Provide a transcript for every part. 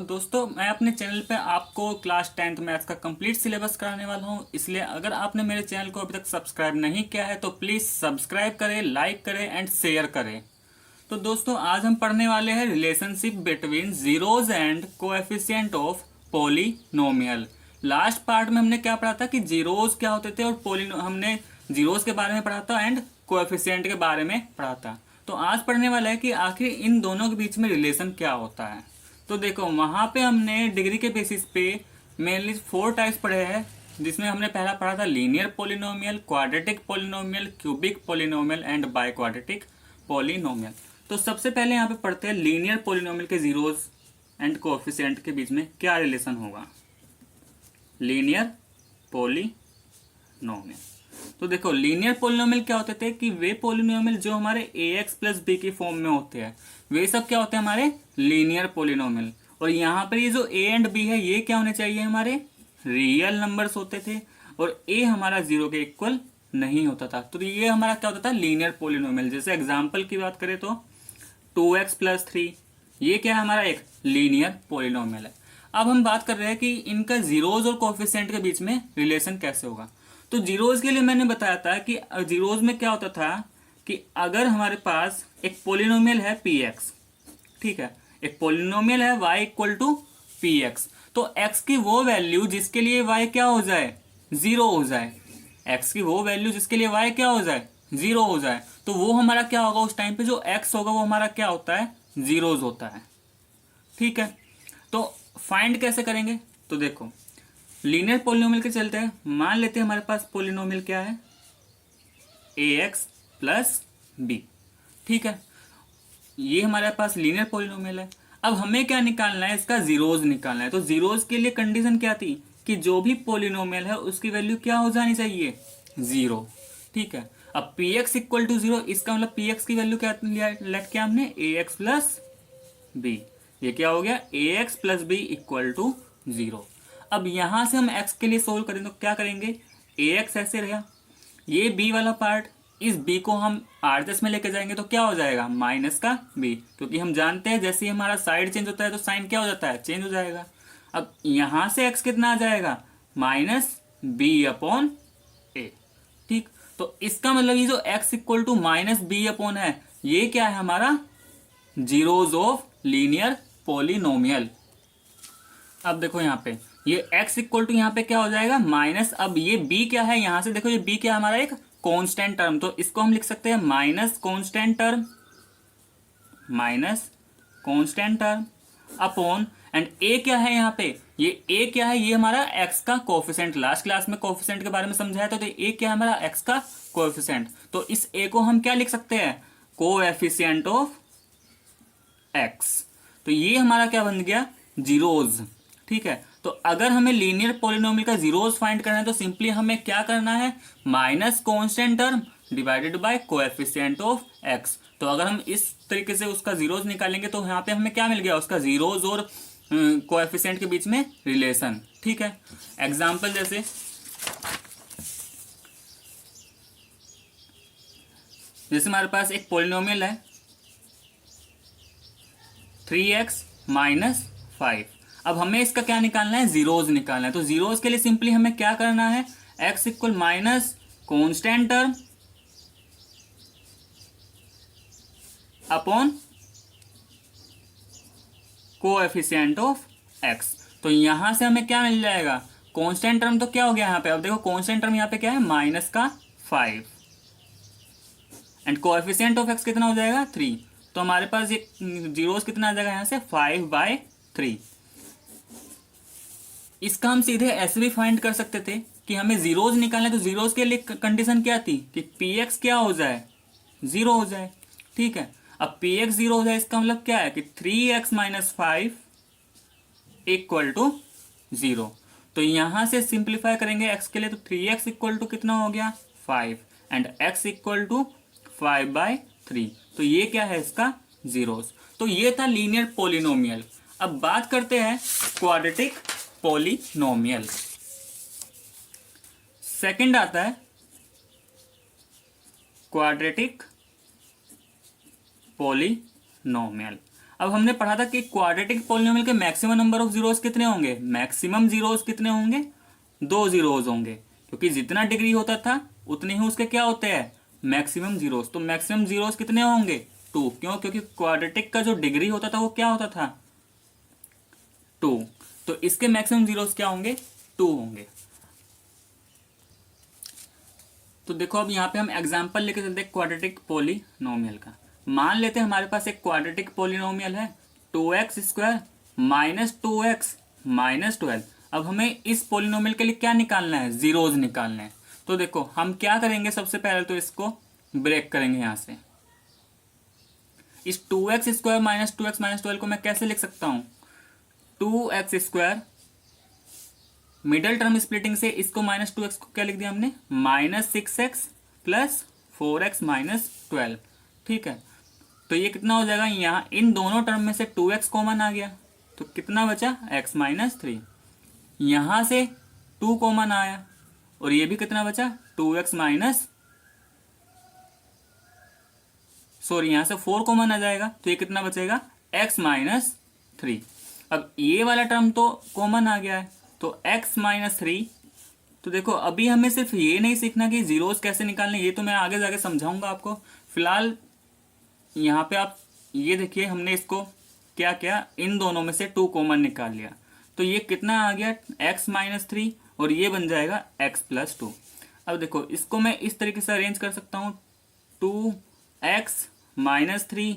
दोस्तों मैं अपने चैनल पे आपको क्लास 10th मैथ्स का कंप्लीट सिलेबस कराने वाला हूँ। इसलिए अगर आपने मेरे चैनल को अभी तक सब्सक्राइब नहीं किया है तो प्लीज़ सब्सक्राइब करें, लाइक करें एंड शेयर करें। तो दोस्तों आज हम पढ़ने वाले हैं relationship between zeros and coefficient of polynomial. Last part में हमने क्या पढ़ा था कि जीरोज क्या होते थे और हमने जीरोज के बारे में पढ़ा था एंड कोएफिशिएंट के बारे में पढ़ा था। तो आज पढ़ने वाला है कि आखिर इन दोनों के बीच में रिलेशन क्या होता है। तो देखो वहां पे हमने डिग्री के बेसिस पे मेनली 4 टाइप्स पढ़े हैं, जिसमें हमने पहला पढ़ा था linear polynomial, quadratic polynomial, cubic polynomial and by quadratic polynomial. तो सबसे पहले यहाँ पे पढ़ते हैं लीनियर पोलिनोमियल के जीरोज एंड कोएफिशिएंट के बीच में क्या रिलेशन होगा। लीनियर पोलिनोमियल, तो देखो लीनियर पोलिनोमियल क्या होते थे कि वे पोलिनोमियल जो हमारे ax प्लस बी की फॉर्म में होते हैं वे सब क्या होते हैं हमारे लीनियर पोलिनोमियल। और यहाँ पर ये जो a एंड b है ये क्या होने चाहिए हमारे रियल नंबर्स होते थे और a हमारा 0 के इक्वल नहीं होता था। तो ये हमारा क्या होता था लीनियर पोलिनोमियल। जैसे एग्जाम्पल की बात करें तो 2x प्लस 3 ये क्या है हमारा एक लीनियर पोलिनोमियल है। अब हम बात कर रहे हैं कि इनका जीरोज और कोएफिशिएंट के बीच में रिलेशन कैसे होगा। तो जीरोज के लिए मैंने बताया था कि जीरोज में क्या होता था कि अगर हमारे पास एक पोलिनोमियल है px, ठीक है, एक पोलिनोमियल है y इक्वल टू px, तो x की वो वैल्यू जिसके लिए y क्या हो जाए 0 हो जाए, x की वो वैल्यू जिसके लिए y क्या हो जाए 0 हो जाए, तो वो हमारा क्या होगा उस टाइम पे जो x होगा वो हमारा क्या होता है जीरोज होता है। ठीक है, तो फाइंड कैसे करेंगे। तो देखो लीनियर पोलिनोमियल के चलते हैं, मान लेते हैं हमारे पास पोलिनोमियल क्या है ax प्लस b, ठीक है, ये हमारे पास लीनियर पोलिनोमियल है। अब हमें क्या निकालना है, इसका जीरोज निकालना है। तो जीरोज के लिए कंडीशन क्या थी कि जो भी पोलिनोमियल है उसकी वैल्यू क्या हो जानी चाहिए 0, ठीक है। अब px इक्वल टू 0, इसका मतलब px की वैल्यू क्या लेट किया हमने ax प्लस b, ये क्या हो गया ax plus b equal to 0। अब यहां से हम x के लिए सोल्व करें तो क्या करेंगे, ax ऐसे रहा, ये b वाला पार्ट, इस b को हम आरएचएस में लेके जाएंगे तो क्या हो जाएगा माइनस का b, क्योंकि हम जानते हैं जैसे ही हमारा साइड चेंज होता है तो साइन क्या हो जाता है चेंज हो जाएगा। अब यहां से x कितना आ जाएगा माइनस b अपॉन a, ठीक। तो इसका मतलब ये जो x equal to minus b upon है ये क्या है हमारा जीरोज ऑफ लीनियर पोलिनोमियल। अब देखो यहाँ पे ये x इक्वल टू यहाँ पे क्या हो जाएगा माइनस, अब ये b क्या है यहाँ से देखो ये b क्या है हमारा एक कांस्टेंट टर्म, तो इसको हम लिख सकते हैं minus constant term, minus constant term upon, and a क्या है यहाँ पे, ये a क्या है ये हमारा x का कोएफिशिएंट। लास्ट क्लास में कोएफिशिएंट के बारे में समझाया था, तो a क्या है हमारा x का कोएफिशिएंट। तो इस a को हम क्या लिख सकते हैं कोएफिशिएंट ऑफ x। तो ये हमारा क्या बन गया जीरोज, ठीक है। तो अगर हमें लीनियर पोलिनोमियल का जीरोज फाइंड करना है तो सिंपली हमें क्या करना है minus constant term divided by coefficient of x। तो अगर हम इस तरीके से उसका जीरोज निकालेंगे तो यहाँ पे हमें क्या मिल गया उसका जीरोज और कोएफिशिएंट के बीच में रिलेशन, ठीक है। एग्जाम्पल जैसे हमारे पास एक पोलिनोमियल है 3x माइनस 5, अब हमें इसका क्या निकालना है जीरोज निकालना है। तो जीरोज के लिए सिंपली हमें क्या करना है x equal minus constant term upon coefficient of x। तो यहां से हमें क्या मिल जाएगा कांस्टेंट टर्म, तो क्या हो गया यहाँ पे, अब देखो कांस्टेंट टर्म यहाँ पे क्या है माइनस का 5 एंड कोएफिशिएंट ऑफ x कितना हो जाएगा 3। तो हमारे पास ये जीरोस कितना आ जाएगा यहाँ से 5/3। इसका हम सीधे ऐसे भी फाइंड कर सकते थे कि हमें जीरोज निकालना है, तो जीरोज के लिए कंडीशन क्या थी कि px क्या हो जाए 0 हो जाए, ठीक है। अब px 0 हो जाए इसका मतलब क्या है कि 3x माइनस 5 इक्वल टू 0। तो यहां से सिंप्लीफाई करेंगे x के लिए, तो 3x इक्वल टू कितना हो गया 5 एंड x इक्वल टू 5/3। तो ये क्या है इसका जीरोस। तो ये था लीनियर पोलिनोमियल। अब बात करते हैं क्वाड्रेटिक पोलिनोमियल। सेकंड आता है क्वाड्रेटिक पोलिनोमियल। अब हमने पढ़ा था कि क्वाड्रेटिक पॉलिनोमियल के मैक्सिमम नंबर ऑफ जीरोस कितने होंगे, मैक्सिमम जीरोस कितने होंगे, 2 जीरोस होंगे, क्योंकि जितना डिग्री होता था उतने ही उसके क्या होते हैं, मैक्सिमम जीरोस। तो मैक्सिमम जीरोस कितने होंगे, 2। क्यों, क्योंकि क्वाड्रेटिक का जो डिग्री होता था वो क्या होता था, 2। तो इसके मैक्सिमम जीरोस क्या होंगे, 2 होंगे। तो देखो अब यहाँ पे हम एग्जांपल लेके चलते हैं क्वाड्रेटिक पॉलिनोमियल का। मान लेते हैं हमारे पास एक क्वाड्रेटिक पॉलिनोमियल है 2x² माइनस 2x माइनस 12। अब हमें इस पॉलिनोमियल के लिए क्या निकालना है, जीरोज निकालना है। तो देखो हम क्या करेंगे, सबसे पहले तो इसको ब्रेक करेंगे यहाँ से। इस 2x² माइनस 2x माइनस 12 को मैं कैसे लिख सकता हूँ, 2x², मिडल टर्म स्प्लिटिंग से इसको माइनस 2x को क्या लिख दिया हमने, minus 6x plus 4x minus 12। ठीक है, तो ये कितना हो जाएगा, यहाँ इन दोनों टर्म में से 2x कॉमन आ गया, तो कितना बचा, x माइनस 3। यहाँ से 2 कॉमन आया और ये भी कितना बचा, 2x माइनस, सॉरी यहाँ से 4 कॉमन आ जाएगा, तो ये कितना बचेगा, x माइनस 3। अब ये वाला टर्म तो कॉमन आ गया है, तो x माइनस 3। तो देखो अभी हमें सिर्फ ये नहीं सीखना कि जीरोस कैसे निकालने, ये तो मैं आगे जाके समझाऊंगा आपको। फिलहाल यहाँ पे आप ये देखिए, हमने इसको क्या किया, इन दोनों में से 2 कॉमन निकाल लिया, तो ये कितना आ गया, x माइनस 3, और ये बन जाएगा x प्लस 2। अब देखो इसको मैं इस तरीके से अरेंज कर सकता हूँ, 2x minus 3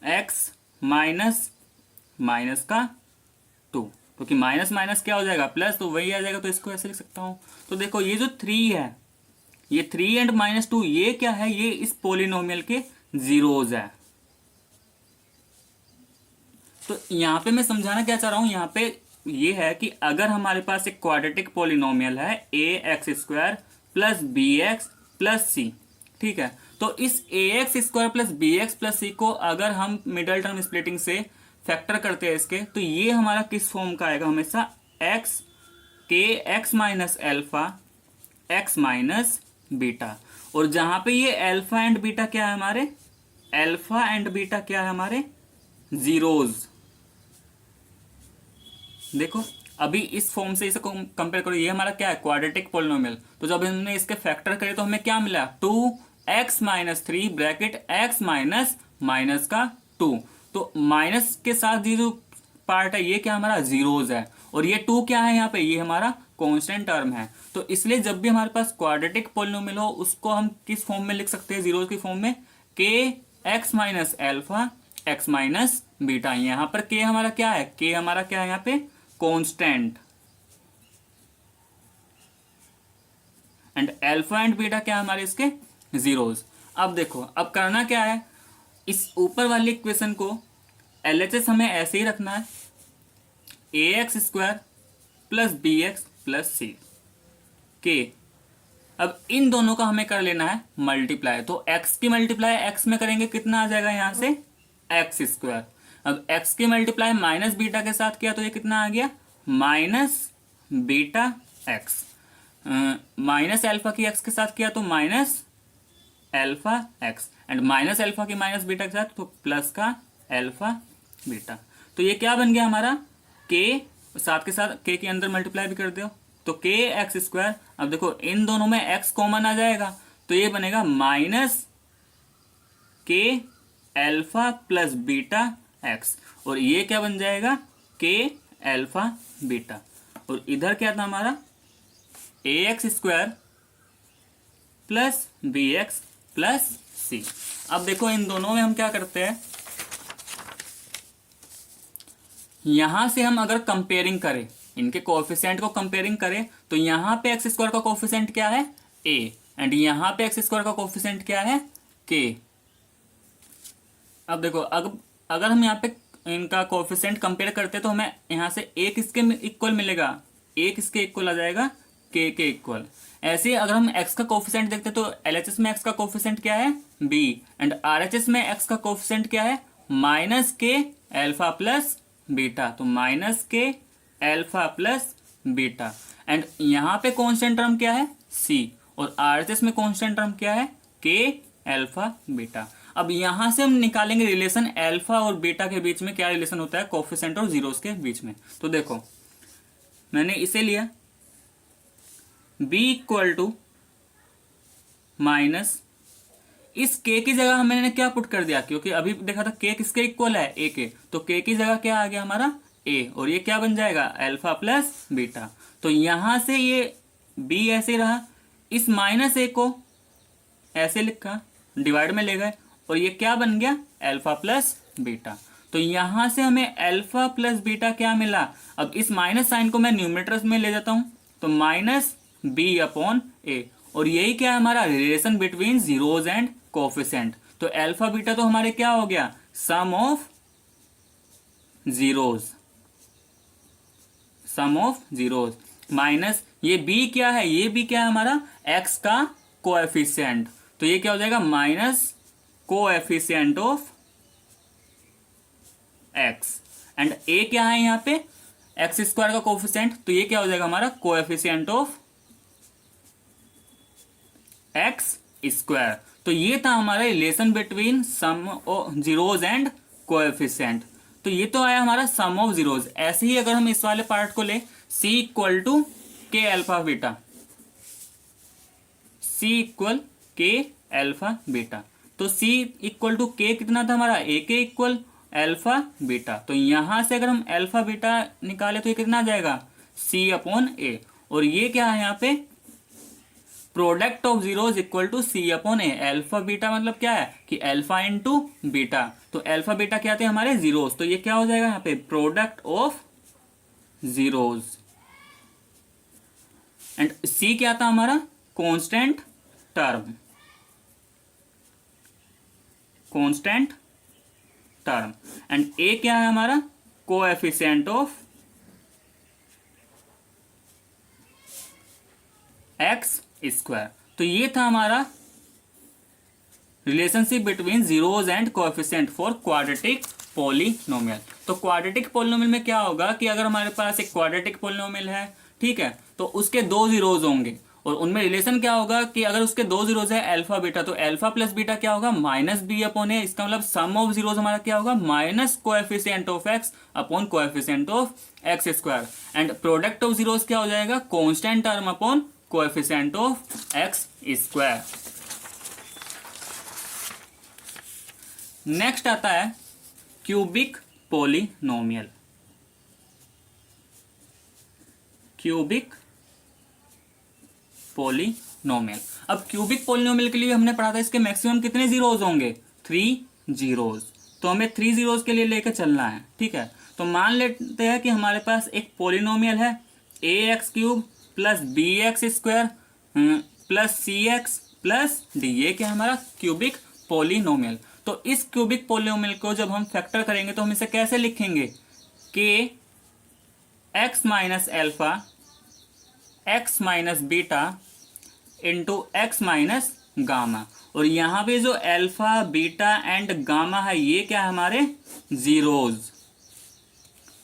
x minus minus का 2, क्योंकि माइनस माइनस क्या हो जाएगा, प्लस, तो वही आ जाएगा, तो इसको ऐसे लिख सकता हूँ। तो देखो ये जो 3 है, ये 3 एंड माइनस 2, ये क्या है, ये इस पॉलिनोमियल के जीरोज है। तो यहाँ पे मैं समझाना क्या चाह रहा हूँ, यहाँ पे ये है कि अगर हमारे पास एक क्वाड्रेटिक पॉलिनोमियल है ax² plus bx plus c, ठीक है, तो इस ax² plus bx plus c को अगर हम मिडल टर्म स्प्लिटिंग से फैक्टर करते हैं इसके, तो ये हमारा किस फॉर्म का आएगा, हमेशा x के x minus alpha x minus beta. और जहां पे ये अल्फा एंड बीटा क्या है हमारे, अल्फा एंड बीटा क्या है हमारे, जीरोज। देखो अभी इस फॉर्म से इसे कंपेयर करो, ये हमारा क्या है, क्वाड्रेटिक पॉलिनोमियल। तो जब हमने इसके फैक्टर करे तो हमें क्या मिला, 2x minus 3 bracket x minus minus का 2। तो माइनस के साथ ये जो पार्ट है ये क्या हमारा, जीरोज है, और ये 2 क्या है यहाँ पे, ये हमारा कांस्टेंट टर्म है। तो इसलिए जब भी हमारे पास क्वाड्रेटिक पॉलिनोमियल हो उसको हम किस फॉर्म में लिख सकते हैं, जीरोज की फॉर्म में, के x minus alpha x minus beta. यहाँ पर k हमारा क्या है, k हमारा क्या है यहाँ पे, constant, and alpha and beta क्या है हमारे इसके, जीरोज। अब देखो अब करना क्या है, इस ऊपर वाली इक्वेशन को LHS हमें ऐसे ही रखना है, ax² plus bx plus c के। अब इन दोनों का हमें कर लेना है मल्टीप्लाई, तो x की मल्टीप्लाई x में करेंगे, कितना आ जाएगा यहाँ से, x²। अब x की मल्टीप्लाई माइनस बीटा के साथ किया तो ये कितना आ गया, minus beta x, minus alpha की x के साथ किया तो minus alpha x, and minus alpha की माइनस बीटा के साथ तो प्लस का एल्फा बीटा। तो ये क्या बन गया हमारा, k, साथ के साथ k के अंदर मल्टीप्लाई भी कर दो तो kx²। अब देखो इन दोनों में x कॉमन आ जाएगा, तो ये बनेगा minus k alpha plus beta x, और ये क्या बन जाएगा, k एल्फा बीटा। और इधर क्या था हमारा, ax² plus bx plus c। अब देखो इन दोनों में हम क्या करते हैं, यहां से हम अगर कंपेयरिंग करें, इनके कोएफिशिएंट को कंपेयरिंग करें, तो यहां पे x² का कोएफिशिएंट क्या है, a, एंड यहां पे x² का कोएफिशिएंट क्या है, k। अब देखो अगर हम यहाँ पे इनका कोएफिशिएंट कंपेयर करते हैं तो हमें यहाँ से a किसके इक्वल मिलेगा, a किसके इक्वल आ जाएगा, k के इक्वल। ऐसे ही अगर हम x का कोएफिशिएंट देखते हैं तो LHS में x का कोएफिशिएंट क्या है, b, एंड RHS में x का कोएफिशिएंट क्या है, minus k alpha plus beta, तो minus k alpha plus beta. And यहाँ पे कांस्टेंट टर्म क्या है, c, और RHS में कांस्टेंट टर्म क्या है, k एल्फा बीटा। अब यहां से हम निकालेंगे रिलेशन अल्फा और बीटा के बीच में क्या रिलेशन होता है, कोफिशिएंट और जीरोस के बीच में। तो देखो मैंने इसे लिया b इक्वल टू माइनस, इस k की जगह मैंने क्या पुट कर दिया, क्योंकि अभी देखा था k किसके इक्वल है, a के, तो k की जगह क्या आ गया हमारा a, और ये क्या बन जाएगा अल्फा प्लस बीटा। तो यहां से ये b ऐसे रहा, इस माइनस a को ऐसे लिखा, डिवाइड में ले गए, और ये क्या बन गया अल्फा प्लस बीटा। तो यहां से हमें अल्फा प्लस बीटा क्या मिला। अब इस माइनस साइन को मैं न्यूमरेटर में ले जाता हूं, तो माइनस b अपॉन a, और यही क्या है हमारा relation between zeros and coefficient. तो अल्फा बीटा तो हमारे क्या हो गया, sum of zeros, sum of zeros, minus ये b क्या है, ये b क्या है हमारा x का कोएफिशिएंट, तो ये क्या हो जाएगा minus coefficient of x, and a क्या है यहाँ पे एक्स स्क्वायर का कोएफिशिएंट, तो ये क्या हो जाएगा हमारा कोएफिशिएंट ऑफ एक्स स्क्वायर। तो ये था हमारा relation between sum of zeros and coefficient. तो ये तो आया हमारा सम ऑफ जीरोज। ऐसे ही अगर हम इस वाले पार्ट को ले, c इक्वल टू के अल्फा बीटा, c इक्वल के अल्फा बीटा, तो c इक्वल टू के कितना था हमारा a के इक्वल अल्फा बीटा। तो यहां से अगर हम अल्फा बीटा निकाले तो ये कितना आ जाएगा c अपॉन a, और ये क्या है यहाँ पे product of zeros equal to c upon a. Alpha beta मतलब क्या है कि अल्फा इंटू बीटा, तो अल्फा बीटा क्या थे हमारे जीरोज, तो ये क्या हो जाएगा यहाँ पे product of zeros, and c क्या था हमारा constant term, constant term, and a क्या है हमारा कोएफिशिएंट ऑफ एक्स स्क्वायर। तो ये था हमारा relationship between zeros and coefficient for quadratic polynomial. तो क्वाड्रेटिक पॉलिनोमियल में क्या होगा कि अगर हमारे पास एक क्वाड्रेटिक पॉलिनोमियल है, ठीक है, तो उसके दो जीरोज होंगे, और उनमें रिलेशन क्या होगा कि अगर उसके दो जीरोज है अल्फा बीटा, तो अल्फा प्लस बीटा क्या होगा माइनस बी अपॉन ए। इसका मतलब सम ऑफ जीरोज हमारा क्या होगा minus coefficient of x upon coefficient of x square, and product of zeros क्या हो जाएगा constant term upon coefficient of x square. Next आता है क्यूबिक पॉलिनोमियल। क्यूबिक पॉलिनोमियल, अब क्यूबिक पॉलिनोमियल के लिए हमने पढ़ा था इसके मैक्सिमम कितने जीरोज होंगे 3 जीरोज, तो हमें 3 जीरोज के लिए लेकर चलना है, ठीक है। तो मान लेते हैं कि हमारे पास एक पॉलिनोमियल है a x cube plus b x square plus c x plus d, ये क्या हमारा क्यूबिक पॉलिनोमियल। तो इस क्यूबिक पॉलिनोमियल को जब हम फैक्टर करेंगे तो हम इसे कैसे लिखेंगे कि x minus alpha x minus beta into x minus gamma, और यहाँ पे जो एल्फा बीटा एंड गामा है ये क्या है हमारे जीरोज,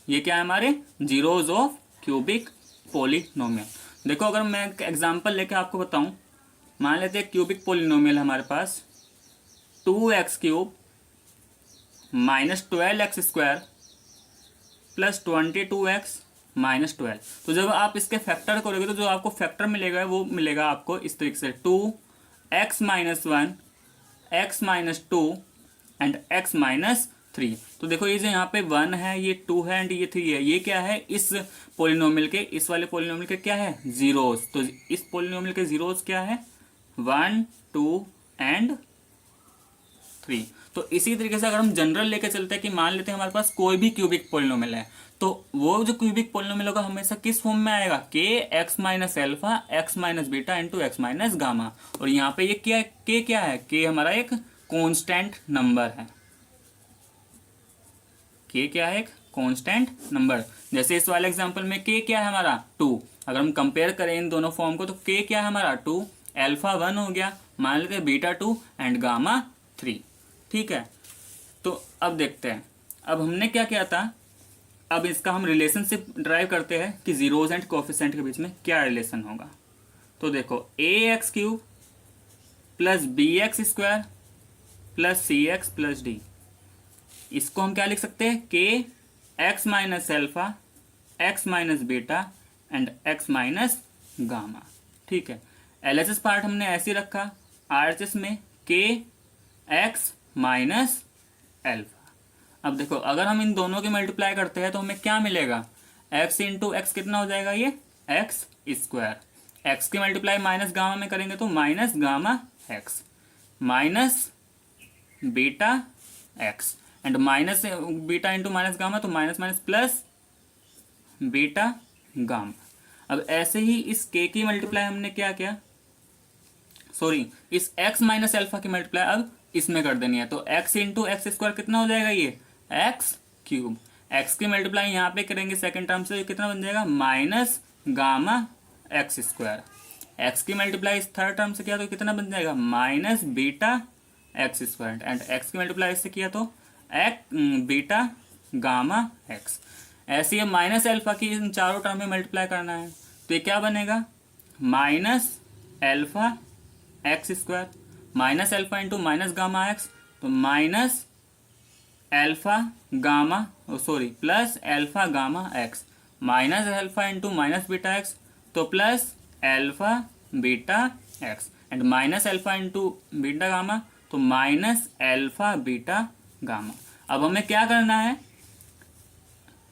ये क्या है हमारे जीरोज ऑफ क्यूबिक पॉलिनोमियल। देखो अगर मैं एक एग्जांपल लेके आपको बताऊं, मान लेते हैं क्यूबिक पॉलिनोमियल हमारे पास 2x cube minus 12x square plus 22x minus 12। तो जब आप इसके फैक्टर करोगे तो जो आपको फैक्टर मिलेगा वो मिलेगा आपको इस तरीके से 2x minus 1 x minus 2 and x minus 3। तो देखो ये जो यहाँ पे 1 है, ये 2 है एंड ये 3 है, ये क्या है इस पॉलिनोमियल के, इस वाले पॉलिनोमियल के क्या है जीरोज। तो इस पॉलिनोमियल के जीरोज क्या है 1 2 एंड 3। तो इसी तरीके से अगर हम जनरल लेके चलते हैं कि मान लेते हैं हमारे पास कोई भी क्यूबिक पॉलिनोमियल है, तो वो जो क्यूबिक पॉलिनोमियल होगा हमेशा किस फॉर्म में आएगा के x minus alpha x minus beta into x minus gamma, और यहाँ पे ये क्या के क्या है के हमारा एक कॉन्स्टेंट नंबर है, के क्या है एक कांस्टेंट नंबर। जैसे इस वाले एग्जांपल में के क्या है हमारा 2, अगर हम कंपेयर करें इन दोनों फॉर्म को तो के क्या है हमारा 2, अल्फा 1 हो गया, मान लेते हैं बीटा 2 एंड गामा 3, ठीक है। तो अब देखते हैं, अब हमने क्या किया था, अब इसका हम रिलेशनशिप ड्राइव करते हैं कि जीरोज एंड कोएफिशिएंट के बीच में क्या रिलेशन होगा। तो देखो a x cube plus b x square plus c x plus d. इसको हम क्या लिख सकते हैं, k x minus alpha, x minus beta and x minus gamma. ठीक है, एलएचएस पार्ट हमने ऐसे रखा, आरएचएस में के एक्स माइनस एल्फा। अब देखो अगर हम इन दोनों की मल्टीप्लाई करते हैं तो हमें क्या मिलेगा, एक्स इंटू एक्स कितना हो जाएगा, ये एक्स स्क्वायर। एक्स की मल्टीप्लाई माइनस गामा में करेंगे तो minus gamma x minus beta x and minus beta into minus gamma तो minus minus plus beta gamma. अब ऐसे ही इस के की मल्टीप्लाई हमने क्या किया, सॉरी इस x माइनस एल्फा की मल्टीप्लाई अब इसमें कर देनी है, तो x इंटू एक्स स्क्वायर कितना हो जाएगा, ये एक्स क्यूब। x की मल्टीप्लाई यहाँ पे करेंगे सेकंड टर्म से, कितना बन जाएगा, minus gamma x square. x की मल्टीप्लाई इस थर्ड टर्म से किया तो कितना बन जाएगा, minus beta x square and x की मल्टीप्लाई इससे किया तो बीटा गामा एक्स। ऐसे ही माइनस एल्फा की इन चारों टर्म में मल्टीप्लाई करना है तो ये क्या बनेगा, minus alpha x square minus alpha into minus gamma x तो minus alpha gamma sorry plus alpha gamma x minus alpha into minus beta x तो plus alpha beta x and minus alpha into beta gamma तो minus alpha beta gamma. अब हमें क्या करना है,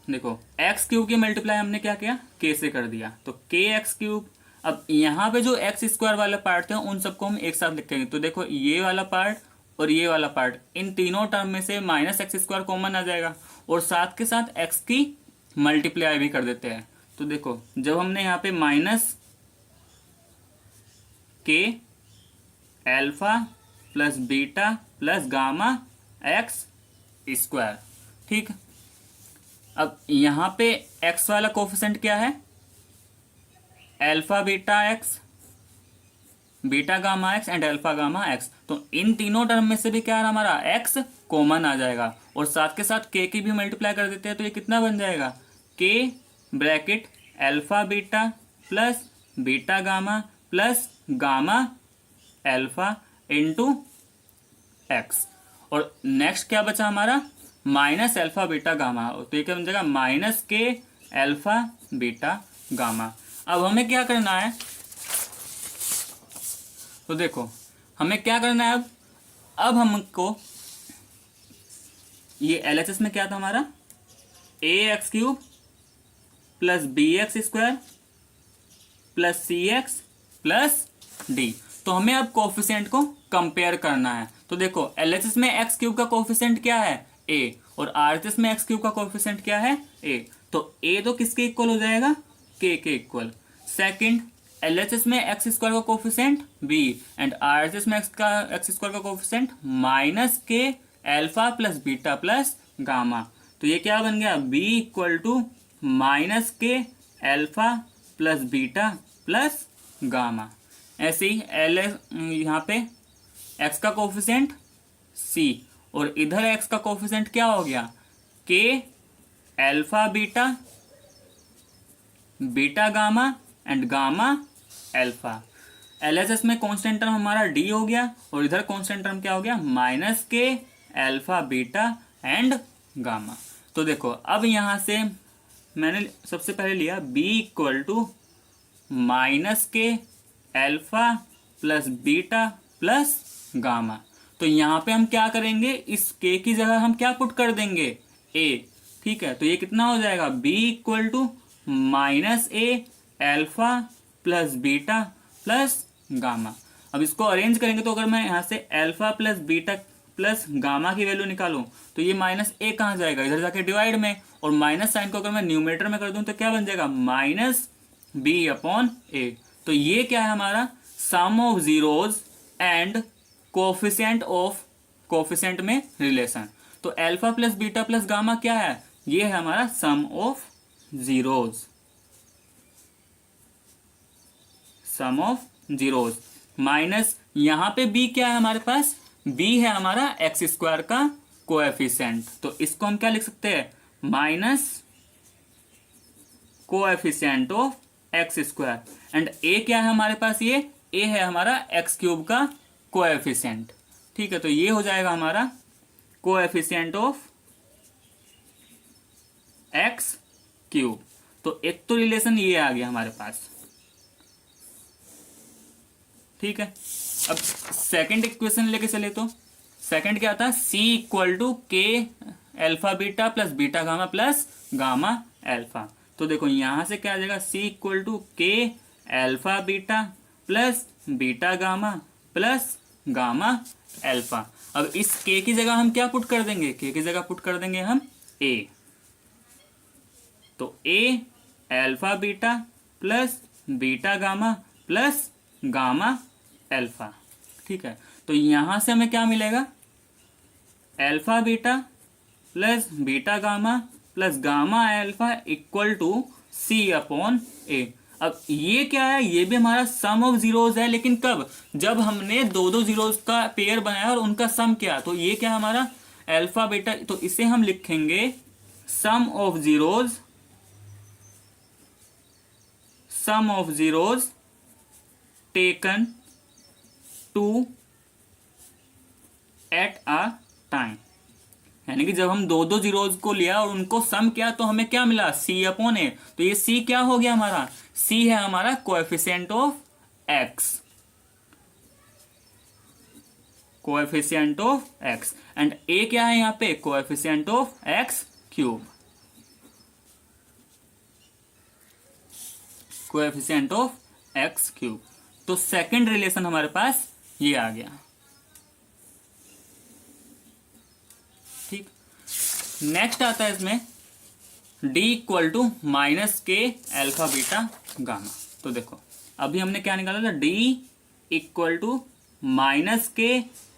देखो x cube की मल्टीप्लाई हमने क्या किया, के से कर दिया तो के एक्स क्यूब। अब यहाँ पे जो एक्स स्क्वायर वाला पार्ट थे उन सबको हम एक साथ लिखेंगे, तो देखो ये वाला पार्ट और ये वाला पार्ट, इन तीनों टर्म में से माइनस एक्स स्क्वायर कॉमन आ जाएगा और साथ के साथ एक्स की मल्टीप्लाई भी कर देते हैं। तो देखो जब हमने यहाँ पे माइनस के alpha plus beta plus gamma x square, ठीक। अब यहाँ पे एक्स वाला कोफिशिएंट क्या है, alpha beta x, beta gamma x and alpha gamma x, तो इन तीनों टर्म में से भी क्या है हमारा एक्स कॉमन आ जाएगा और साथ के साथ के की भी मल्टीप्लाई कर देते हैं तो ये कितना बन जाएगा, के bracket alpha beta plus beta gamma plus gamma alpha into x. और नेक्स्ट क्या बचा हमारा, माइनस एल्फा बीटा गामा, तो ये क्या बन जाएगा, माइनस के एल्फा बीटा गामा। अब हमें क्या करना है, तो देखो हमें क्या करना है, अब हमको ये एलएचएस में क्या था हमारा, a x cube plus b x square plus c x plus d. तो हमें अब कोफिशिएंट को कंपेयर करना है। तो देखो एलएचएस में एक्स क्यूब का कोफिशिएंट क्या है, ए, और आरएचएस में एक्स क्यूब का कोफिशिएंट क्या है, ए। तो ए तो किसके इक्वल हो जाएगा, के इक्वल। सेकंड एलएचएस में एक्स स्क्वायर का कोफिशिएंट बी एंड आरएचएस में एक्स स्क्वायर का कोफिशिएंट माइनस के alpha plus beta plus gamma. तो ये क्या बन गया, बी इक्वल टू माइनस के alpha plus beta plus gamma. ऐसे ही एल यहाँ पे एक्स का कोफिशिएंट सी और इधर एक्स का कोफिशिएंट क्या हो गया, के alpha beta beta gamma and gamma alpha. LHS में कांस्टेंट टर्म हमारा डी हो गया और इधर कांस्टेंट टर्म क्या हो गया, माइनस के एल्फा बीटा एंड गामा। तो देखो अब यहां से मैंने सबसे पहले लिया बी इक्वल टू माइनस के alpha plus beta plus gamma. तो यहाँ पे हम क्या करेंगे, इस के की जगह हम क्या पुट कर देंगे, ए, ठीक है। तो ये कितना हो जाएगा, b equal to minus a alpha plus beta plus gamma. अब इसको अरेंज करेंगे तो अगर मैं यहाँ से alpha plus beta plus gamma की वैल्यू निकालूं तो ये माइनस ए कहाँ जाएगा, इधर जाके डिवाइड में, और माइनस साइन को अगर मैं न्यूमरेटर में कर दूं तो क्या बन जाएगा, माइनस बी अपॉन ए। तो ये क्या है हमारा, sum of zeros and coefficient of coefficient में रिलेशन। तो alpha plus beta plus gamma क्या है, ये है हमारा sum of zeros, sum of zeros minus यहाँ पे बी क्या है हमारे पास, बी है हमारा एक्स स्क्वायर का कोएफिशिएंट। तो इसको हम क्या लिख सकते हैं, minus coefficient of x square and a क्या है हमारे पास, ये ए है हमारा एक्स क्यूब का कोएफिशिएंट, ठीक है, तो ये हो जाएगा हमारा कोएफिशिएंट ऑफ एक्स क्यूब। तो एक तो रिलेशन ये आ गया हमारे पास, ठीक है। अब सेकंड इक्वेशन लेके चले तो सेकंड क्या था, c इक्वल टू के alpha beta plus beta gamma plus gamma alpha. तो देखो यहां से क्या आ जाएगा, c इक्वल टू के alpha beta plus beta gamma plus gamma alpha. अब इस k की जगह हम क्या पुट कर देंगे, k की जगह पुट कर देंगे हम a। तो a alpha beta plus beta gamma plus gamma alpha, ठीक है। तो यहां से हमें क्या मिलेगा, alpha beta plus beta gamma plus gamma alpha equal to c upon a। अब ये क्या है, ये भी हमारा सम ऑफ जीरोज है, लेकिन कब, जब हमने दो दो जीरोज का पेयर बनाया और उनका सम किया। तो ये क्या है हमारा अल्फा बीटा, तो इसे हम लिखेंगे sum of zeros, sum of zeros taken two at a time. यानी कि जब हम दो दो जीरोज को लिया और उनको सम किया तो हमें क्या मिला, c अपॉन ए। तो ये c क्या हो गया हमारा, c है हमारा coefficient of x, coefficient of x, and a क्या है यहाँ पे, coefficient of x cube, coefficient of x cube. तो सेकंड रिलेशन हमारे पास ये आ गया, ठीक। नेक्स्ट आता है इसमें d इक्वल टू माइनस के अल्फा बीटा गामा। तो देखो अभी हमने क्या निकाला था, d इक्वल टू माइनस के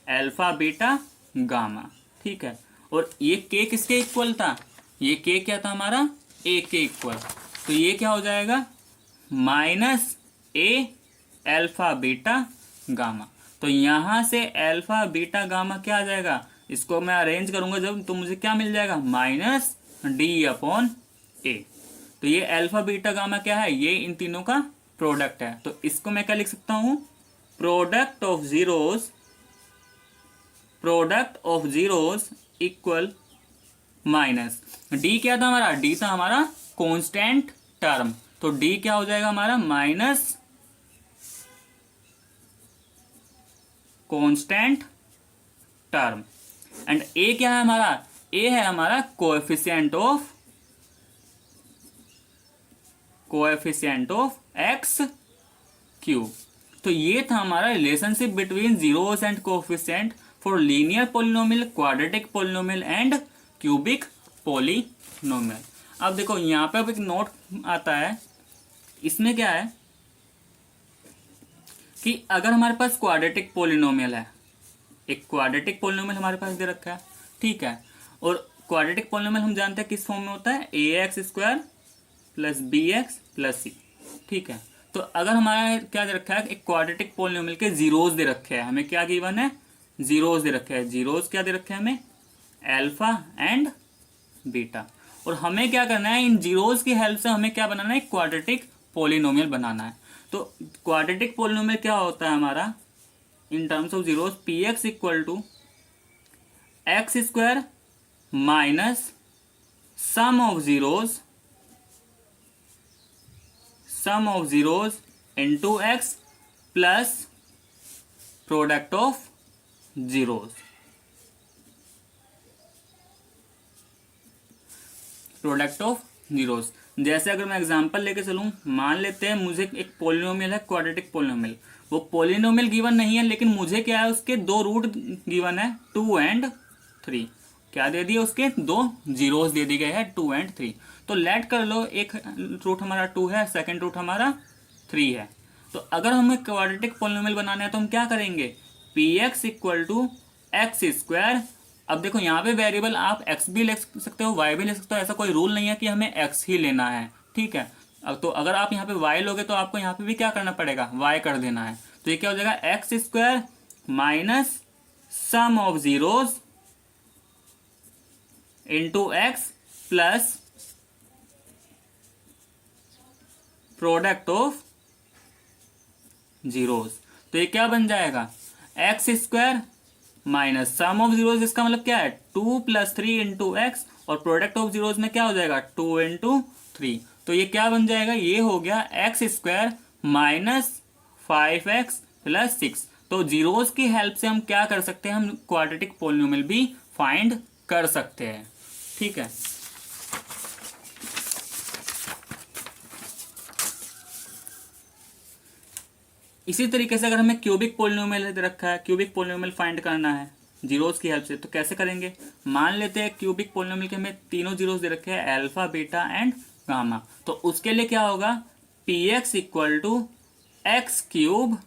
अल्फा बीटा गामा, ठीक है। और ये k किसके इक्वल था, ये k क्या था हमारा, a के इक्वल। तो ये क्या हो जाएगा, minus a alpha beta gamma. तो यहां से अल्फा बीटा गामा क्या आ जाएगा, इसको मैं अरेंज करूंगा जब, तो मुझे क्या मिल जाएगा, माइनस डी अपॉन ए। तो ये अल्फा बीटा गामा क्या है, ये इन तीनों का प्रोडक्ट है। तो इसको मैं क्या लिख सकता हूं, product of zeros, product of zeros equal minus D क्या था हमारा, डी था हमारा कांस्टेंट टर्म। तो डी क्या हो जाएगा हमारा, minus constant term, and a क्या है हमारा, ए है हमारा कोएफिशिएंट ऑफ एक्स क्यूब। तो ये था हमारा relationship between zeros and coefficient for linear polynomial, quadratic polynomial and cubic polynomial. अब देखो यहाँ पे अब एक नोट आता है, इसमें क्या है कि अगर हमारे पास क्वाड्रेटिक पॉलिनोमियल है, एक क्वाड्रेटिक पॉलिनोमियल हमारे पास दे रखा है, ठीक है। और क्वाड्रेटिक पॉलिनोमियल हम जानते हैं किस फॉर्म में होता है, ax square plus bx plus c, ठीक है। तो अगर हमारा क्या दे रखा है, एक क्वाड्रेटिक पॉलिनोमियल के जीरोस दे रखे हैं, हमें क्या गिवन है, जीरोस दे रखे हैं। जीरोस क्या दे रखे हैं हमें, अल्फा एंड बीटा। और हमें क्या करना है, इन जीरोस की हेल्प से हमें क्या बनाना है, क्वाड्रेटिक पॉलिनोमियल बनाना है। तो क्वाड्रेटिक पॉलिनोमियल क्या होता है हमारा, in terms of zeros, p x equal to x square minus sum of zeros into x plus product of zeros, product of zeros. जैसे अगर मैं एग्जांपल लेके चलूं, मान लेते हैं मुझे एक पॉलिनोमियल है, क्वाड्रेटिक पॉलिनोमियल। वो पॉलिनोमियल गिवन नहीं है, लेकिन मुझे क्या है, उसके दो रूट गिवन है, 2 and 3। क्या दे दिए, उसके दो जीरोस दे दिए गए हैं, 2 and 3। तो लेट कर लो, एक रूट हमारा 2 है, सेकंड रूट हमारा 3 है। तो अगर हमें क्वाड्रेटिक पॉलिनोमियल बनाना है तो हम क्या करेंगे, p x equal to x square. अब देखो यहाँ पे वेरिएबल आप x भी ले सकते हो, y भी ले सकते हो, ऐसा कोई रूल नहीं है कि हमें x ही लेना है, ठीक है। अब तो अगर आप यहाँ पे y लोगे तो आपको यहाँ पे भी क्या करना पड़ेगा, y कर देना है। तो ये क्या हो जाएगा, x square minus sum of zeros into x plus product of zeros. तो ये क्या बन जाएगा, x square minus sum of zeros, इसका मतलब क्या है 2 + 3 इंटू एक्स, और प्रोडक्ट ऑफ जीरोज में क्या हो जाएगा 2 इंटू 3। तो ये क्या बन जाएगा, ये हो गया x² माइनस 5x + 6। तो जीरोज की हेल्प से हम क्या कर सकते हैं, हम क्वाड्रेटिक पोलिनोमियल भी फाइंड कर सकते हैं। ठीक है, इसी तरीके से अगर हमें क्यूबिक पोलिनोमियल दे रखा है, क्यूबिक पोलिनोमियल फाइंड करना है जीरोस की हेल्प से, तो कैसे करेंगे। मान लेते हैं क्यूबिक पोलिनोमियल के हमें तीनों जीरोस दे रखे हैं, अल्फा, बीटा एंड गामा। तो उसके लिए क्या होगा, px = x³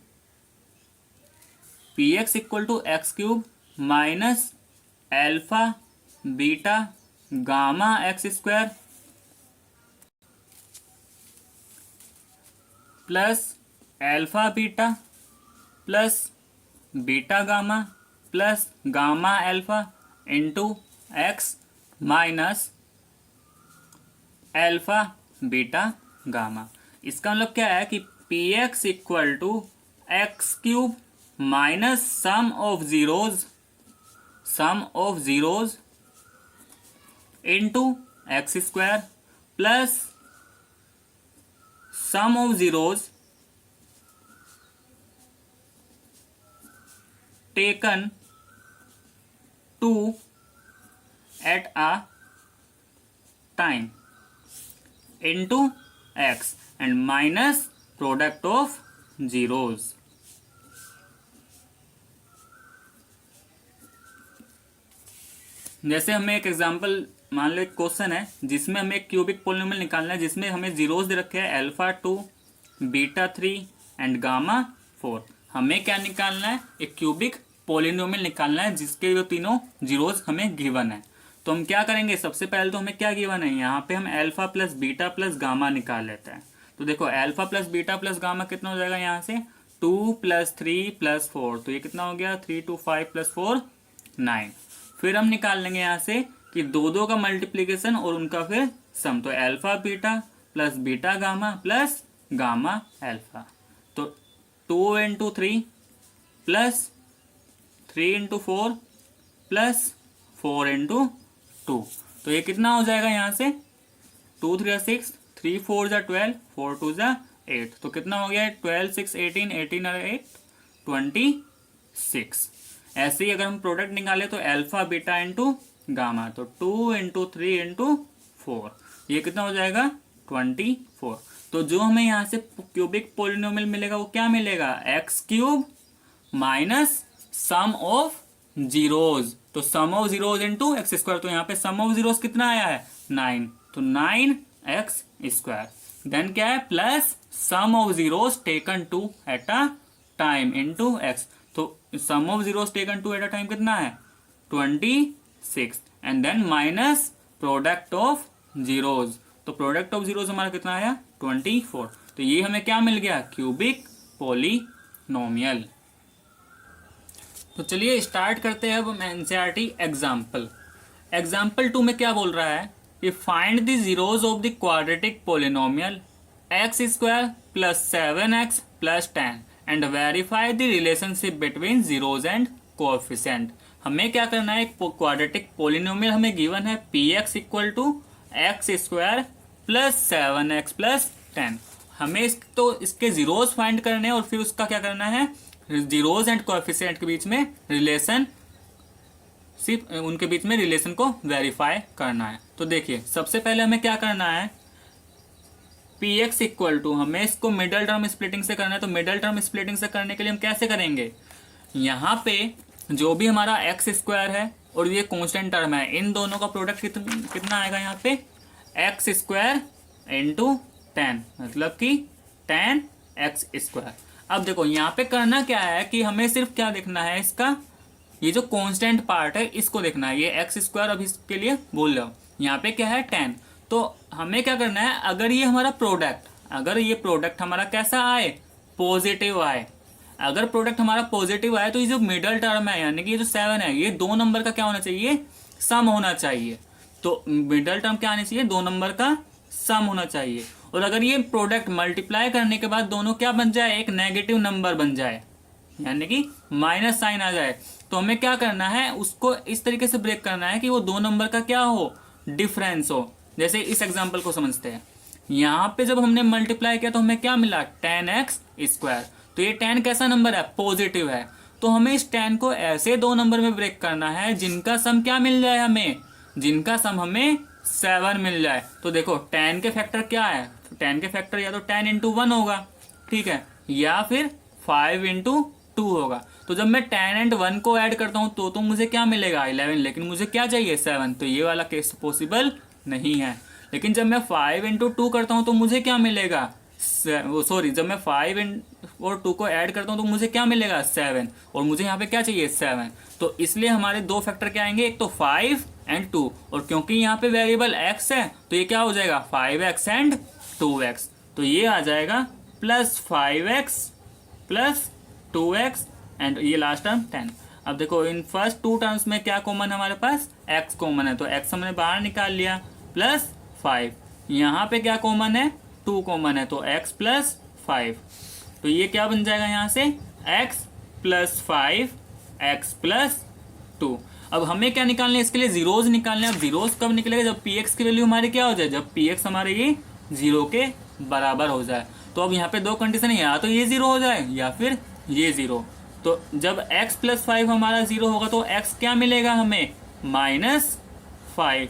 px = x³ minus alpha beta gamma x² plus alpha beta plus beta gamma plus gamma alpha into x minus alpha beta gamma. इसका मतलब क्या है कि px = x³ minus sum of zeros into x² plus sum of zeros taken two at a time into x and minus product of zeros. जैसे हमें एक example मान लो, एक क्वेश्चन है जिसमें हमें एक क्यूबिक पोलिनोमियल निकालना है, जिसमें हमें जीरोज दे रखे हैं अल्फा 2 बीटा 3 एंड गामा 4। हमें क्या निकालना है, एक क्यूबिक पोलिनोमियल निकालना है जिसके जो तीनों जीरोज हमें गिवन है। तो हम क्या करेंगे, सबसे पहले तो हमें क्या गिवन है, यहाँ पे हम alpha plus beta plus gamma निकाल लेते हैं। तो देखो alpha plus beta plus gamma कितना हो जाएगा, यहाँ से 2 + 3 + 4, तो ये कितना हो गया 3 2 5 + 4 9। फिर हम निकाल लेंगे यहाँ से कि दो का मल्टीप्लीकेशन और उनका फिर सम, तो alpha beta plus beta gamma plus gamma alpha. तो 2 × 3 प्लस 3 × 4 प्लस 4 × 2, तो ये कितना हो जाएगा, यहाँ से 2 3 6, 3 4 12, 4 2 8, तो कितना हो गया 12 6 18, 18 और 8 26। ऐसे ही अगर हम प्रोडक्ट निकाले तो अल्फा बीटा इंटू गामा, तो 2 × 3 × 4, ये कितना हो जाएगा 24। तो जो हमें यहाँ से क्यूबिक पोलिनोमियल मिलेगा वो क्या मिलेगा, x³ minus sum of zeros, तो sum of zeros into x²। तो यहाँ पे सम ऑफ जीरोज कितना आया है 9, तो 9x²। देन क्या है, plus sum of zeros taken two at a time into x। तो sum of zeros taken two at a time कितना है 26, and then minus product of zeros. तो प्रोडक्ट ऑफ जीरोज हमारा कितना आया 24। तो ये हमें क्या मिल गया, क्यूबिक पोलिनोमियल। तो चलिए स्टार्ट करते हैं अब हम एनसीईआरटी एग्जाम्पल। एग्जाम्पल 2 में क्या बोल रहा है कि find the zeros of the quadratic polynomial x² + 7x + 10 and verify the relationship between zeros and coefficient. हमें क्या करना है, एक क्वाड्रेटिक पोलिनोमियल हमें गिवन है px = x² + 7x + 10। हमें तो इसके जीरोज फाइंड करने हैं और फिर उसका क्या करना है, जीरोज एंड कोएफिशिएंट के बीच में रिलेशन, सिर्फ उनके बीच में रिलेशन को वेरीफाई करना है। तो देखिए सबसे पहले हमें क्या करना है, px = हमें इसको मिडल टर्म स्प्लिटिंग से करना है। तो मिडल टर्म स्प्लिटिंग से करने के लिए हम कैसे करेंगे, यहाँ पे जो भी हमारा x² है और ये कांस्टेंट टर्म है, इन दोनों का प्रोडक्ट कितना आएगा यहाँ पे x² × 10, मतलब कि 10x²। अब देखो यहाँ पे करना क्या है कि हमें सिर्फ क्या देखना है, इसका ये जो कांस्टेंट पार्ट है इसको देखना है। ये x², अब इसके लिए बोल रहा हूँ, यहाँ पे क्या है 10। तो हमें क्या करना है, अगर ये हमारा प्रोडक्ट, अगर ये प्रोडक्ट हमारा कैसा आए, पॉजिटिव आए, अगर प्रोडक्ट हमारा पॉजिटिव आए तो ये जो मिडल टर्म है यानी कि ये जो 7 है, ये 2 नंबर का क्या होना चाहिए, सम होना चाहिए। तो मिडल टर्म क्या आना चाहिए, 2 नंबर का सम होना चाहिए। और अगर ये प्रोडक्ट मल्टीप्लाई करने के बाद दोनों क्या बन जाए, एक नेगेटिव नंबर बन जाए, यानी कि माइनस साइन आ जाए। तो हमें क्या करना है, उसको इस तरीके से ब्रेक करना है कि वो दो नंबर का क्या हो, डिफरेंस हो। जैसे इस एग्जाम्पल को समझते हैं, यहाँ पे जब हमने मल्टीप्लाई किया तो हमें क्या मिला, 10x²। तो ये 10 कैसा नंबर है, पॉजिटिव है। तो हमें इस 10 को ऐसे दो नंबर में ब्रेक करना है जिनका सम क्या मिल जाए हमें, जिनका सम हमें 7 मिल जाए। तो देखो 10 के फैक्टर क्या है, 10 के फैक्टर या तो 10 × 1 होगा, ठीक है, या फिर 5 × 2 होगा। तो जब मैं 10 एंड 1 को ऐड करता हूं तो मुझे क्या मिलेगा, 11, लेकिन मुझे क्या चाहिए, 7। तो ये वाला केस पॉसिबल नहीं है। लेकिन जब मैं 5 × 2 करता हूं तो मुझे क्या मिलेगा, जब मैं 5 और 2 को ऐड करता हूं तो मुझे क्या मिलेगा, 7, और मुझे यहाँ पे क्या चाहिए, 7। तो इसलिए हमारे दो फैक्टर क्या आएंगे, एक तो 5 एंड 2, और क्योंकि यहाँ पे वेरिएबल x है तो ये क्या हो जाएगा, 5x एंड 2x। तो ये आ जाएगा +5x + 2x एंड ये लास्ट टर्म 10। अब देखो इन फर्स्ट टू टर्म्स में क्या कॉमन है, हमारे पास x कॉमन है, तो x हमने बाहर निकाल लिया, +5। यहाँ पे क्या कॉमन है, 2 कॉमन है, तो x + 5। तो ये क्या बन जाएगा यहाँ से, x + 5 x + 2। अब हमें क्या निकालना है, इसके लिए जीरोज निकालने हैं। अब जीरोज कब निकलेगा, जब px की वैल्यू हमारी क्या हो जाए, जब px हमारे ये 0 के बराबर हो जाए। तो अब यहाँ पे दो कंडीशन है, या तो ये 0 हो जाए या फिर ये 0। तो जब x + 5 हमारा 0 होगा तो x क्या मिलेगा हमें, -5,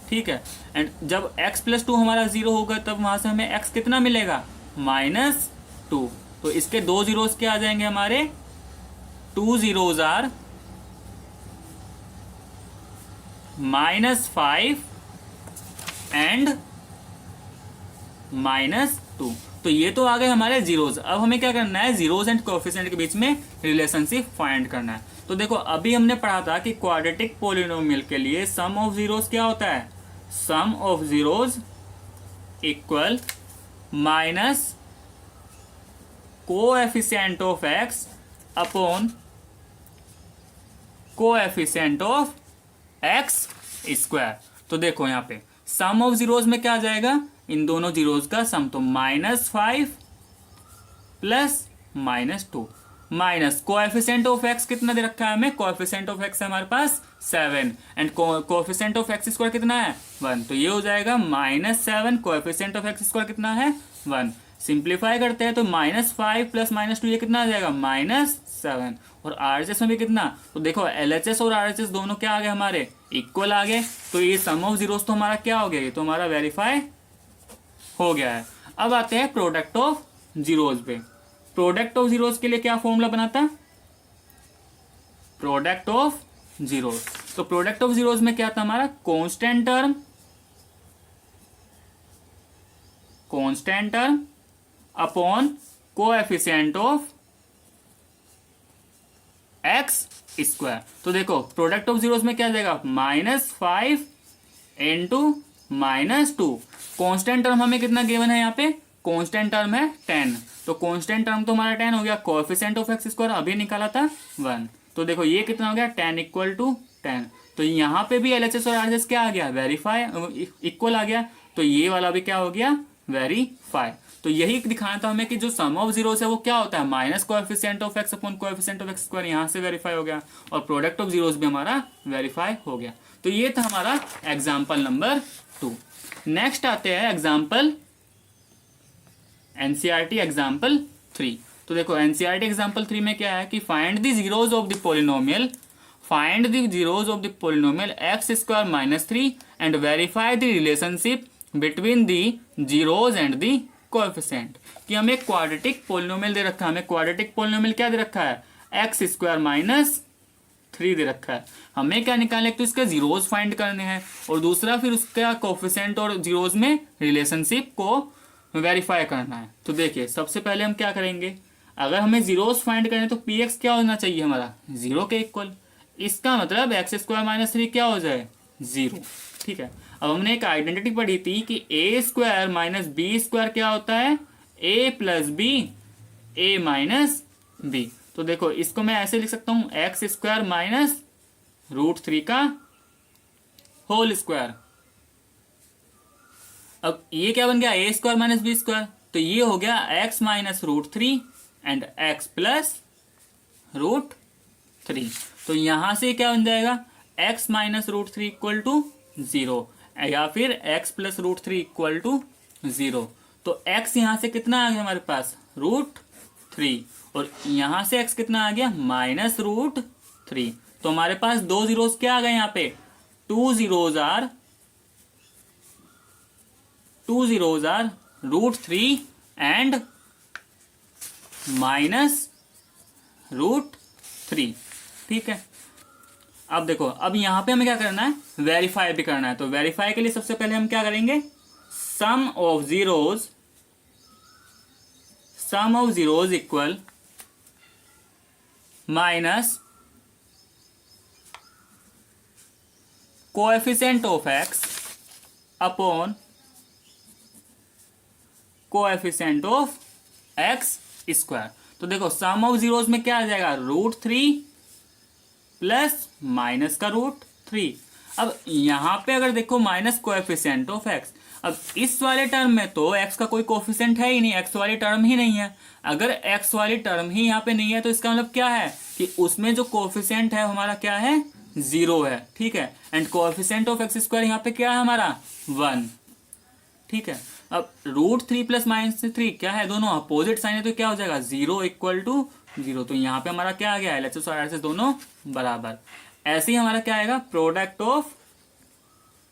ठीक है। एंड जब x + 2 हमारा 0 होगा तब वहां से हमें x कितना मिलेगा, -2। तो इसके दो जीरोस क्या आ जाएंगे हमारे, 2 zeros are -5 एंड -2। तो ये तो आ गए हमारे जीरोज। अब हमें क्या करना है, जीरोज एंड कोएफिशिएंट के बीच में रिलेशनशिप फाइंड करना है। तो देखो अभी हमने पढ़ा था कि क्वाड्रेटिक पोलिनोमियल के लिए सम ऑफ जीरोज क्या होता है, sum of zeros equal minus coefficient of x upon coefficient of x²। तो देखो यहाँ पे सम ऑफ जीरोज में क्या आ जाएगा, इन दोनों जीरोज का सम, तो -5 + -2 माइनस कोएफिशिएंट ऑफ x कितना दे रखा है हमें, कोएफिशिएंट ऑफ x है हमारे पास 7 एंड कोएफिशिएंट ऑफ x² कितना है 1। तो ये हो जाएगा -7, कोएफिशिएंट ऑफ x² कितना है 1। सिंप्लीफाई करते हैं तो -5 + -2 ये कितना आ जाएगा, -7। और RHS में भी कितना, तो देखो LHS और RHS दोनों क्या आ गए हमारे, इक्वल आ गए। तो ये सम ऑफ जीरोस तो हमारा क्या हो गया, ये तो हमारा वेरीफाई हो गया है। अब आते हैं प्रोडक्ट ऑफ जीरोस पे। प्रोडक्ट ऑफ जीरोस के लिए क्या फॉर्मूला बनाता, प्रोडक्ट ऑफ जीरोस। तो प्रोडक्ट ऑफ जीरोस में क्या था हमारा, constant term upon coefficient of x²। तो देखो प्रोडक्ट ऑफ जीरोस में क्या जाएगा, -5 × -2। कांस्टेंट टर्म हमें कितना गिवन है यहाँ पे, कांस्टेंट टर्म है 10। तो कांस्टेंट टर्म तो हमारा 10 हो गया, कोएफिशिएंट ऑफ x² अभी निकाला था 1। तो देखो ये कितना हो गया, 10 = 10। तो यहाँ पे भी LHS और RHS क्या आ गया, वेरीफाई इक्वल आ गया। तो ये वाला भी क्या हो गया, वेरीफाई। तो यही दिखाना था हमें कि जो सम ऑफ जीरोस है वो क्या होता है, minus coefficient of x upon coefficient of x²। यहाँ से वेरीफाई हो गया और प्रोडक्ट ऑफ जीरोस भी हमारा वेरीफाई हो गया। तो ये था हमारा एग्जाम्पल नंबर 2। नेक्स्ट आते हैं एग्जाम्पल NCERT एग्जाम्पल 3। तो देखो NCERT एग्जाम्पल 3 में क्या है कि find the zeros of the polynomial, find the zeros of the polynomial x² - 3 and verify the relationship between the zeros and the coefficient. कि हमें क्वाड्रेटिक पोलिनोमियल दे रखा है, हमें क्वाड्रेटिक पोलिनोमियल क्या दे रखा है, x² - 3 दे रखा है। हमें क्या निकालना है, तो इसके जीरोस फाइंड करने हैं और दूसरा फिर उसका कोएफिशिएंट और जीरोस में रिलेशनशिप को वेरीफाई करना है। तो देखिए सबसे पहले हम क्या करेंगे, अगर हमें जीरोस फाइंड करने तो px क्या होना चाहिए हमारा, 0 के इक्वल। इसका मतलब x² - 3 क्या हो जाए, 0, ठीक है। अब हमने एक आइडेंटिटी पढ़ी थी कि a² - b² क्या होता है, a + b a - b। तो देखो इसको मैं ऐसे लिख सकता हूं, x² - √3 का होल स्क्वायर। अब ये क्या बन गया, a² - b²। तो ये हो गया x - √3 एंड x + √3। तो यहाँ से क्या बन जाएगा, x माइनस √3 इक्वल टू 0 या फिर x प्लस √3 इक्वल टू 0। तो x यहाँ से कितना आ गया हमारे पास, √3, और यहाँ से x कितना आ गया, -√3। तो हमारे पास दो जीरोस क्या आ गए यहाँ पे, टू जीरोस आर √3 एंड -√3। ठीक है, अब देखो, अब यहां पे हमें क्या करना है, वेरीफाई भी करना है। तो वेरीफाई के लिए सबसे पहले हम क्या करेंगे, sum of zeros equal minus coefficient of x upon coefficient of x square. तो देखो सम ऑफ जीरोस में क्या आ जाएगा, √3 प्लस माइनस का √3। अब यहां पे अगर देखो माइनस कोएफिशिएंट ऑफ x, अब इस वाले टर्म में तो x का कोई कोएफिशिएंट है ही नहीं, x वाली टर्म ही नहीं है। अगर x वाली टर्म ही यहाँ पे नहीं है तो इसका मतलब क्या है कि उसमें जो कोएफिशिएंट है हमारा क्या है, 0 है। ठीक है, and coefficient of x square यहाँ पे क्या है हमारा, 1। ठीक है, अब √3 प्लस -3 क्या है, दोनों अपोजिट साइन है, तो क्या हो जाएगा, 0 इक्वल टू 0। तो यहाँ पे हमारा क्या आ गया, LHS और RHS दोनों बराबर। ऐसे ही हमारा क्या आएगा, प्रोडक्ट ऑफ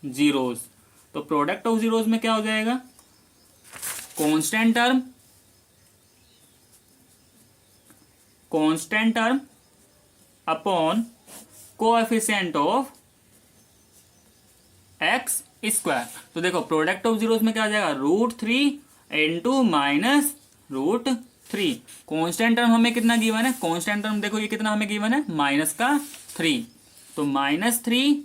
जीरोस। तो प्रोडक्ट ऑफ जीरोस में क्या हो जाएगा, constant term upon coefficient of x square. तो देखो प्रोडक्ट ऑफ जीरोस में क्या आ जाएगा, √3 इंटू -√3। कांस्टेंट टर्म हमें कितना गिवन है, कांस्टेंट टर्म देखो ये कितना हमें गिवन है, -3। तो -3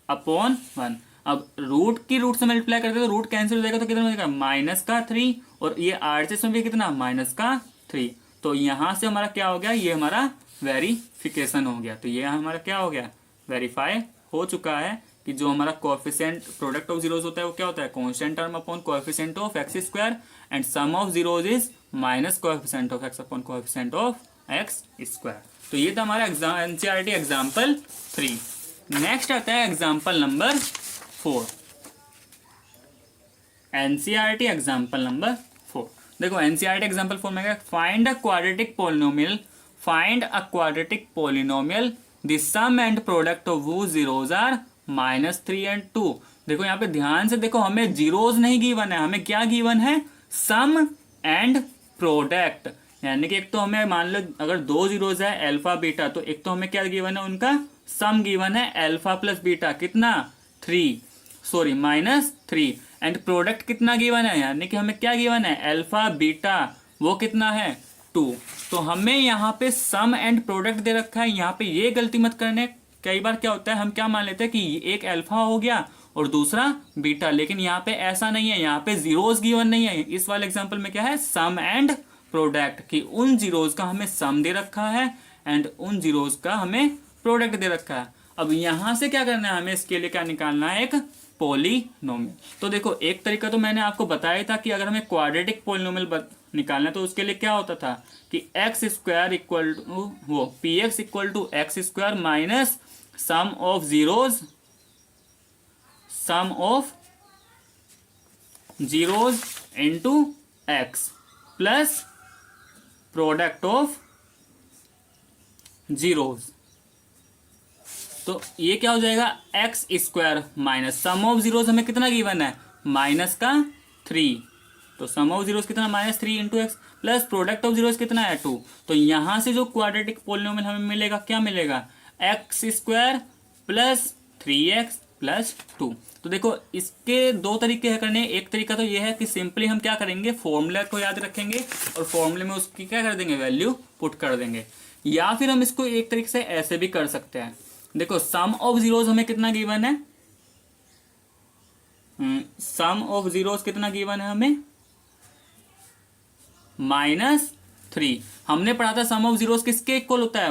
अपॉन 1। अब रूट की रूट से मल्टीप्लाई करते हैं तो रूट कैंसिल हो जाएगा, तो कितना हो जाएगा, -3, और ये RHS में भी कितना, -3। तो यहां से हमारा क्या हो गया, ये हमारा वेरिफिकेशन हो गया। तो ये हमारा क्या हो गया, वेरीफाई हो चुका है कि जो हमारा कोएफिशिएंट प्रोडक्ट ऑफ जीरोस होता है वो क्या होता है, constant term upon coefficient of x square, and sum of zeros is minus coefficient of x upon coefficient of x square. तो ये था हमारा NCERT एग्जाम्पल 3। नेक्स्ट आता है example number 4। NCERT example number 4, देखो NCERT एग्जाम्पल 4 में क्या, find a quadratic polynomial the sum and product of whose zeros are -3 and 2। देखो यहाँ पे ध्यान से देखो, हमें जीरोस नहीं गिवन है, हमें क्या गिवन है, सम एंड प्रोडक्ट। यानी कि एक तो हमें मान लो अगर दो जीरोस है अल्फा बीटा, तो एक तो हमें क्या गिवन है, उनका सम गिवन है अल्फा प्लस बीटा कितना, -3, एंड प्रोडक्ट कितना गिवन है, यानी कि हमें क्या गिवन है, अल्फा बीटा, वो कितना है, 2। तो हमें यहाँ पे सम एंड प्रोडक्ट दे रखा है। यहाँ पे ये गलती मत करने, कई बार क्या होता है हम क्या मान लेते हैं कि एक अल्फा हो गया और दूसरा बीटा, लेकिन यहाँ पे ऐसा नहीं है, यहाँ पे जीरोस गिवन नहीं है। इस वाले एग्जांपल में क्या है, सम एंड प्रोडक्ट, कि उन जीरोस का हमें सम दे रखा है एंड उन जीरोस का हमें प्रोडक्ट दे रखा है। अब यहाँ से क्या करना है, हमें इसके लिए क्या निकालना है, एक पॉलिनोमियल। तो देखो एक तरीका तो मैंने आपको बताया था कि अगर हमें क्वाड्रेटिक पॉलिनोमियल निकालना है तो उसके लिए क्या होता था कि x स्क्वायर इक्वल टू वो px equal to x square minus sum of zeros into x plus product of zeros. तो ये क्या हो जाएगा, x square minus sum of zeros हमें कितना गिवन है, -3। तो सम ऑफ जीरोस कितना, -3 into x plus product of zeros कितना है, 2। तो यहां से जो क्वाड्रेटिक पॉलिनोमियल हमें मिलेगा, क्या मिलेगा, x square plus 3x plus 2। तो देखो इसके दो तरीके हैं करने। एक तरीका तो ये है कि सिंपली हम क्या करेंगे, फॉर्मूला को याद रखेंगे और फॉर्मूले में उसकी क्या कर देंगे, वैल्यू पुट कर देंगे। या फिर हम इसको एक तरीके से ऐसे भी कर सकते हैं। देखो सम ऑफ जीरोस हमें कितना गिवन है, सम ऑफ जीरोस कितना गिवन है हमें, -3। हमने पढ़ा था सम ऑफ जीरोस किसके इक्वल होता है,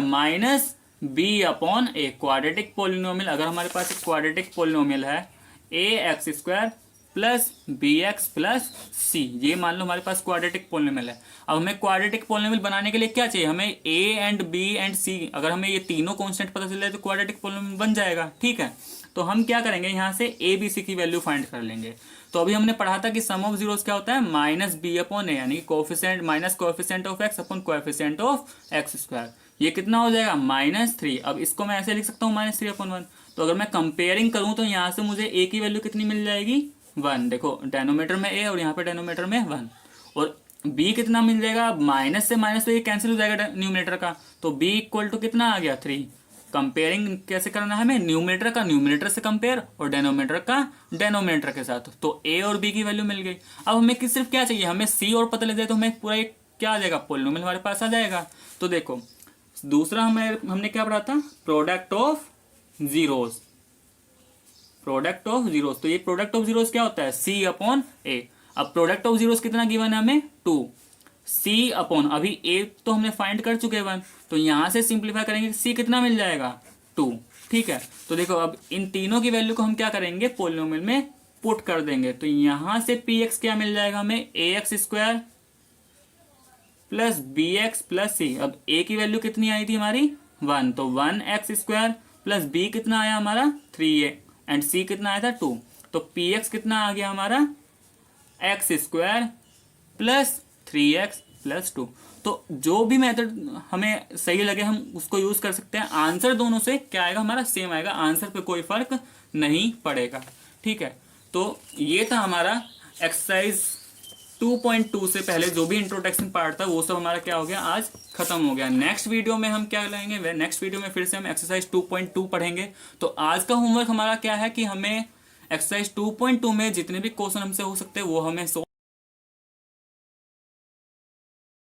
-b/a। क्वाड्रेटिक पॉलिनोमियल, अगर हमारे पास एक क्वाड्रेटिक पॉलिनोमियल है ax square plus b x plus c, ये मान लो हमारे पास क्वाड्रेटिक पोलिनोमियल है। अब हमें क्वाड्रेटिक पोलिनोमियल बनाने के लिए क्या चाहिए, हमें ए एंड बी एंड सी, अगर हमें ये तीनों कांस्टेंट पता चल जाए तो क्वाड्रेटिक पोलिनोमियल बन जाएगा। ठीक है, तो हम क्या करेंगे, यहाँ से ए बी सी की वैल्यू फाइंड कर लेंगे। तो अभी हमने पढ़ा था कि सम ऑफ जीरोस क्या होता है, माइनस बी अपॉन ए, यानी coefficient minus coefficient of x upon coefficient of x square. ये कितना हो जाएगा, -3। अब इसको मैं ऐसे लिख सकता हूँ -3/1। तो अगर मैं कंपेयरिंग करूँ तो यहाँ से मुझे ए की वैल्यू कितनी मिल जाएगी, 1। देखो डेनोमीटर में ए और यहाँ पे डेनोमीटर में 1। और b कितना मिल जाएगा, माइनस से माइनस तो ये कैंसिल हो जाएगा न्यूमरेटर का, तो b इक्वल टू कितना आ गया, 3। कंपेयरिंग कैसे करना है हमें, न्यूमरेटर का न्यूमरेटर से कंपेयर और डेनोमीटर का डेनोमीटर के साथ। तो a और b की वैल्यू मिल गई। अब हमें सिर्फ क्या चाहिए, हमें c और पता लग जाए तो हमें पूरा एक क्या आ जाएगा, पोलिनोमियल हमारे पास आ जाएगा। तो देखो दूसरा हमने क्या पढ़ा था, product of zeros, product of zeros. तो ये प्रोडक्ट ऑफ जीरोस क्या होता है, c अपॉन ए। अब प्रोडक्ट ऑफ जीरोस कितना गिवन है हमें, 2। c अपॉन, अभी a तो हमने फाइंड कर चुके हैं 1, तो यहां से सिंप्लीफाई करेंगे, c कितना मिल जाएगा, 2। ठीक है, तो देखो अब इन तीनों की वैल्यू को हम क्या करेंगे, पोलिनोमियल में पुट कर देंगे। तो यहां से px क्या मिल जाएगा हमें, ax square plus b x plus c. अब a की वैल्यू कितनी आई थी हमारी, 1, तो 1x स्क्वायर प्लस b कितना आया हमारा, 3a, एंड c कितना आया था, 2। तो px कितना आ गया हमारा, x square plus 3x plus 2। तो जो भी मेथड हमें सही लगे हम उसको यूज कर सकते हैं। आंसर दोनों से क्या आएगा हमारा, सेम आएगा, आंसर पे कोई फर्क नहीं पड़ेगा। ठीक है, तो ये था हमारा एक्सरसाइज 2.2 से पहले जो भी इंट्रोडक्शन पार्ट था वो सब हमारा क्या हो गया, आज खत्म हो गया। नेक्स्ट वीडियो में हम क्या लेंगे, नेक्स्ट वीडियो में फिर से हम एक्सरसाइज 2.2 पढ़ेंगे। तो आज का होमवर्क हमारा क्या है कि हमें एक्सरसाइज 2.2 में जितने भी क्वेश्चन हमसे हो सकते हैं वो हमें